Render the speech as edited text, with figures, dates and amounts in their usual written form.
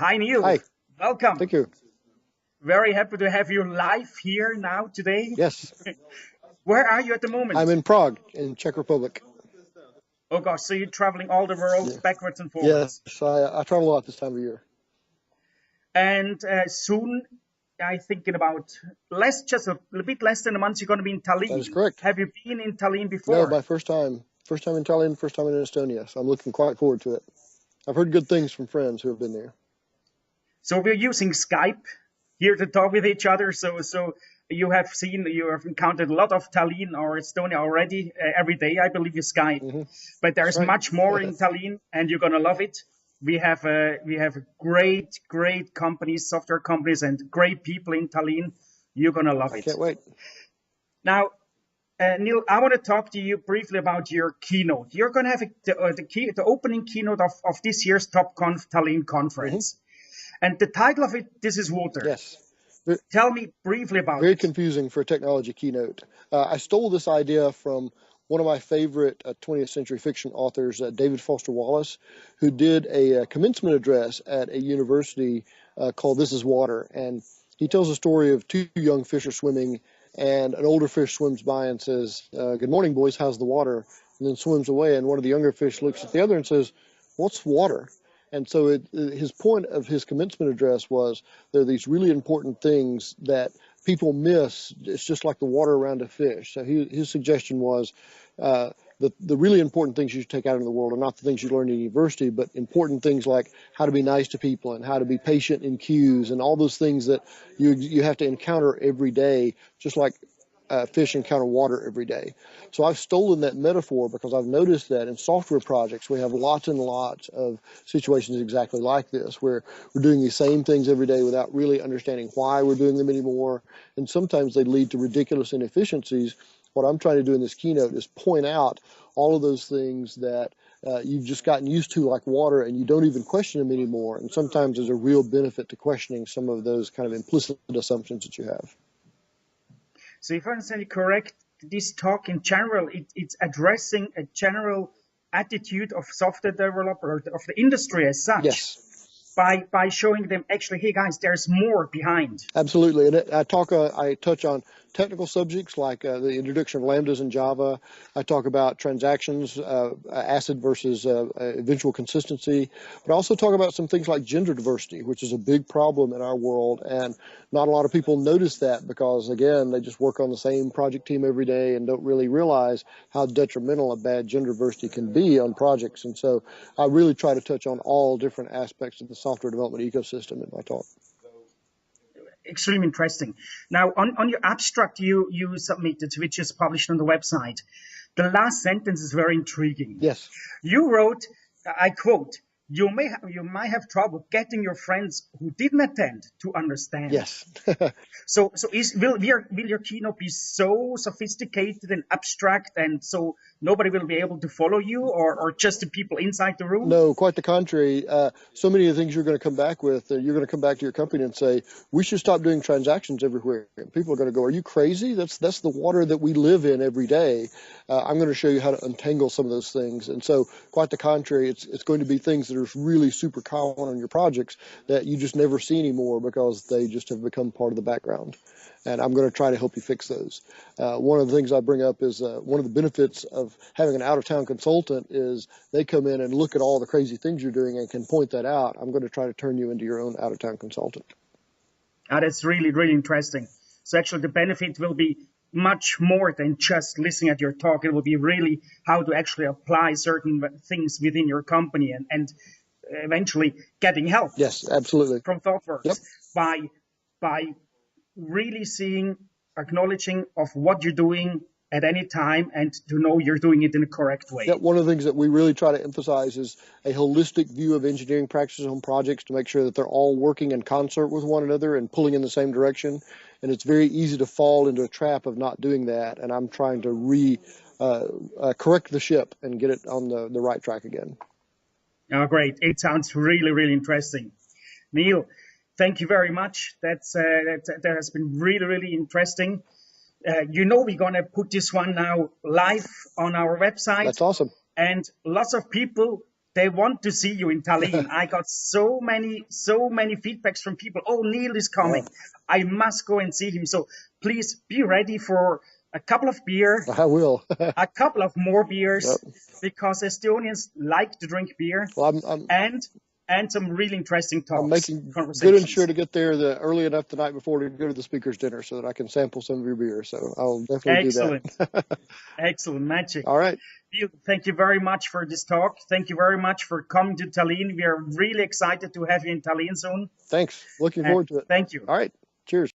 Hi, Neal. Hi, Welcome. thank you. Very happy to have you live here now today. Yes, Where are you at the I'm moment? in Prague, in Czech Republic. Oh gosh, so you're traveling all the world Yeah. backwards and Yes, forwards. I travel a lot this time of year. And soon, I think in about just a little bit less than a month, you're going to be in That is Tallinn. correct. Have you been in Tallinn No, before? my first time. First time in Tallinn, first time in Estonia. So I'm looking quite forward to it. I've heard good things from friends who have been there. So we're using Skype here to talk with each other. So you have encountered a lot of Tallinn or Estonia already every day. I believe you Skype, Hmm. but That's there's right. much more in Tallinn, and you're gonna love it. We have great companies, software companies, and great people in Tallinn. You're gonna love I it. can't wait. Now, Neal, I want to talk to you briefly about your keynote. You're going to have the opening keynote of this year's Topconf Tallinn Hmm. conference. And the title of it, This is Water. Yes. Ve- Tell me briefly about Very it. confusing for a technology keynote. I stole this idea from one of my favorite 20th century fiction authors, David Foster Wallace, who did a commencement address at a university called This is Water. And he tells a story of two young fish are swimming, and an older fish swims by and says, "Good morning, boys, how's the water?" And then swims away, and one of the younger fish looks at the other and says, "What's water?" And so his point of his commencement address was there are these really important things that people miss. It's just like the water around a fish. So his suggestion was uh, the really important things you should take out in the world are not the things you learn in university, but important things like how to be nice to people and how to be patient in queues and all those things that you have to encounter every day, just like fish encounter water every day. So I've stolen that metaphor because I've noticed that in software projects, we have lots and lots of situations exactly like this, where we're doing the same things every day without really understanding why we're doing them anymore. And sometimes they lead to ridiculous inefficiencies. What I'm trying to do in this keynote is point out all of those things that you've just gotten used to, like water, and you don't even question them anymore. And sometimes there's a real benefit to questioning some of those kind of implicit assumptions that you have. So if I understand you correct, this talk in general, it's addressing a general attitude of software developer, of the industry as such, Yes. by showing them actually, hey guys, there's more behind. Absolutely, and I touch on technical subjects like the introduction of lambdas in Java. I talk about transactions, ACID versus eventual consistency, but I also talk about some things like gender diversity, which is a big problem in our world, and not a lot of people notice that because, again, they just work on the same project team every day and don't really realize how detrimental a bad gender diversity can be on projects. And so I really try to touch on all different aspects of the software development ecosystem in my talk. Extremely interesting. Now, on your abstract you submitted, which is published on the website, the last sentence is very intriguing. Yes. You wrote, I quote, you might have trouble getting your friends who didn't attend to understand. Yes. So will your keynote be so sophisticated and abstract, and so nobody will be able to follow you, or just the people inside the room? No, quite the contrary. So many of the things you're going to come back with, you're going to come back to your company and say, we should stop doing transactions everywhere. And people are going to go, are you crazy? That's the water that we live in every day. I'm going to show you how to untangle some of those things. And so quite the contrary, it's going to be things that are really super common on your projects that you just never see anymore because they just have become part of the background. And I'm going to try to help you fix those. One of the things I bring up is one of the benefits of having an out-of-town consultant is they come in and look at all the crazy things you're doing and can point that out. I'm going to try to turn you into your own out-of-town consultant. That's really interesting. So actually the benefit will be much more than just listening at your talk. It will be really how to actually apply certain things within your company and eventually getting help Yes, absolutely. from ThoughtWorks Yep. by really seeing, acknowledging of what you're doing at any time and to know you're doing it in a correct way. Yep. One of the things that we really try to emphasize is a holistic view of engineering practices on projects to make sure that they're all working in concert with one another and pulling in the same direction. And it's very easy to fall into a trap of not doing that. And I'm trying to correct the ship and get it on the right track again. Oh, great. It sounds really interesting. Neal, thank you very much. That has been really interesting. We're going to put this one now live on our website. That's awesome. And lots of people They want to see you in Tallinn. I got so many feedbacks from people. Oh, Neal is Wow. coming. I must go and see him. So please be ready for a couple of beer, I will. a couple of more Yep. beers, because Estonians like to drink beer, Well, and some really interesting I'm talks, making good conversations. ensure to get there early enough the night before to go to the speaker's dinner so that I can sample some of your beer. So I'll definitely Excellent. do that. Excellent, magic. All right. Neal, thank you very much for this talk. Thank you very much for coming to Tallinn. We are really excited to have you in Tallinn soon. Thanks. Looking forward to it. Thank you. All right. Cheers.